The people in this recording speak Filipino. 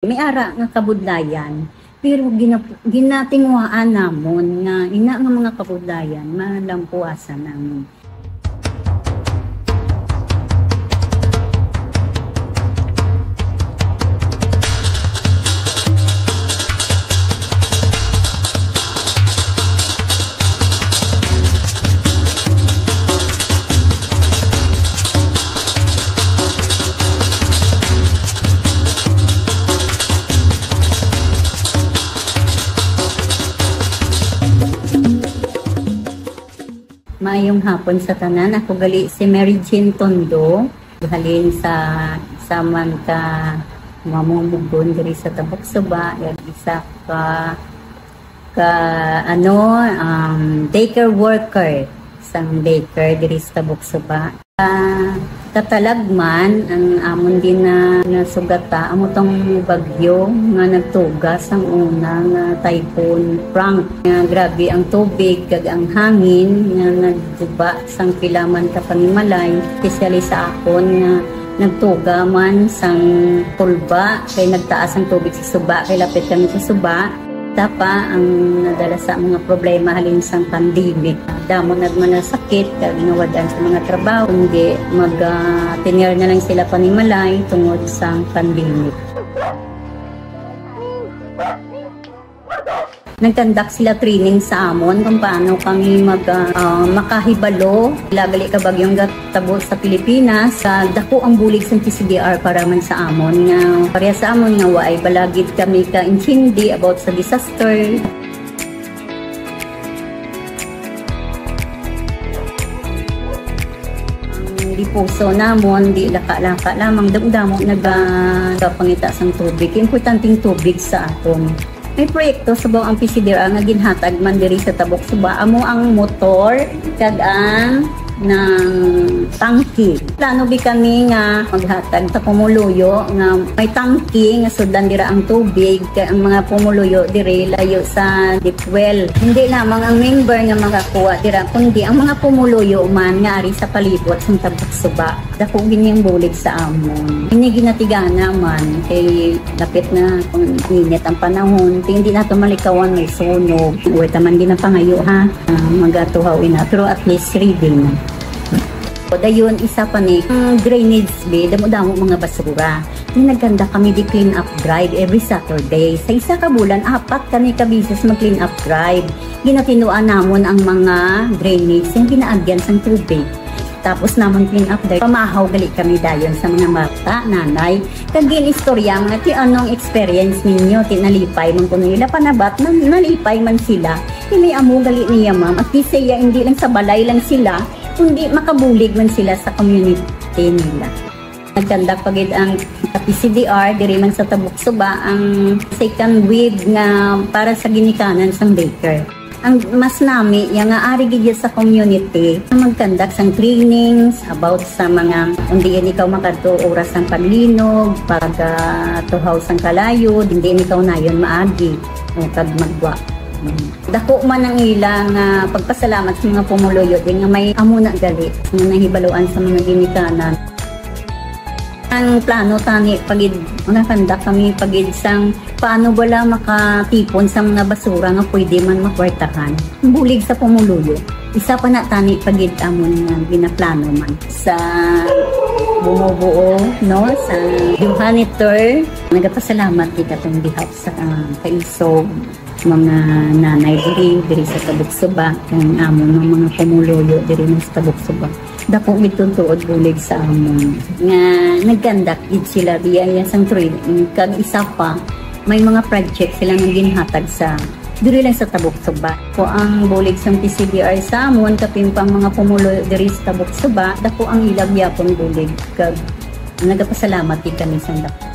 May ara nga kabudlayan, pero ginatinguhaan namon nga ina nga mga kabudlayan malampuasan namin. Maayong hapon sa tanan. Ako gali si Mary Jean Tondo. Halin sa man ka mamumugon diri sa Tabok Suba. Isa daycare worker. Isang daycare diri sa Tabok Suba. Katalagman ang amon din na nasugata amo tong bagyo nga nagtugas ang una nga typhoon Frank nga grabe ang tubig kag ang hangin nga nagduba sang pilaman ka Panimalay, espesyally sa akon nga nagtuga man sang tulba kay nagtaas ang tubig sa Suba kay lapit kami sa Suba. Tapa ang nadala sa mga problema halin sang pandemic. Damo nagmanasakit kag nawadan sa mga trabaho kundi mag-tenure na lang sila Panimalay tungod sang pandemic. Nagkandak sila training sa amon kung paano kami makahibalo. Lagali ka bagyong tabo sa Pilipinas. Dako ang bulig sa PCDR para man sa amon. Nga pareha sa amon nga waay balagid kami ka-intindi about sa disaster. Di puso namon, di laka-laka lamang damdamo nagpangita sang tubig. Importanteng tubig sa aton. May proyekto sa buong ang PCDR nga ginhatag man diri sa Tabok Suba. Amo ang motor kag ang ng tangki. Plano bi kami nga maghatag sa pumuluyo nga may tangki nga sudan dira ang tubig kay ang mga pumuluyo diri layo sa deep well. Hindi lamang ang member nga makakuha dira kundi ang mga pumuluyo man nga ari sa palibot sa Tabok Suba. Dako gining bulig sa amon. Ini ginatigana man kay lapit na kung init ang panahon, hindi na to malikawan may sunog. Uy taman ginapangayo ha. Magatuhaw ina pero at least reading na. Dayon isa pa ni drainage bay damo-damo mga basura. Naganda kami di clean up drive every Saturday. Sa isa ka bulan 4 kami ka bisis mag clean up drive. Ginatinuan namon ang mga drainage yung ginaagyan sang tubig. Tapos namon clean up drive. Pamahaw gali kami dayon sa mga mata, nanay. Kag ginistorya mga ti anong experience ninyo tinalipay man kuno nila panabat nalipay man sila. Kini amo gali niya ma'am at kisaya hindi lang sa balay lang sila kundi makabulig man sila sa community nila. Nagkandak pagid ang PCDR diri man sa Tabok Suba ang second wave nga para sa ginikanan sang daycare. Ang mas nami yang nga ari gid sa community magkandak sang trainings about sa mga kundi ikaw makadto oras sang paglinog, pagtuhaw sang kalayo, hindi ikaw nayon maagi kag magwa. Dako man ang ilang pagpasalamat sa mga pumuluyo din nga may amo na gali nga nahibaluan sa mga ginikanan. Ang plano tani pagid mga kanda kami pagid sang paano bala makatipon sa mga basura nga pwede man makwartahan. Bulig sa pumuluyo. Isa pa na tani pagid amon nga ginaplano man sa bumubuo no sa janitor. Nagapasalamat kita tong behalf sa kaisog mga nanay diri sa Tabok Suba kang amon ng mga pumuluyo diri sa Tabok Suba. Dako gid tuod bulig sa amon nga nagkandak gid sila biyaya sang training kag isa pa may mga project sila nga ginhatag sa diri lang sa Tabok Suba. Ko ang bulig sang PCDR sa amon kapimpang mga pumuluyo diri sa Tabok Suba dako ang ilag yapon bulig kag nagapasalamat gid kami sa dako.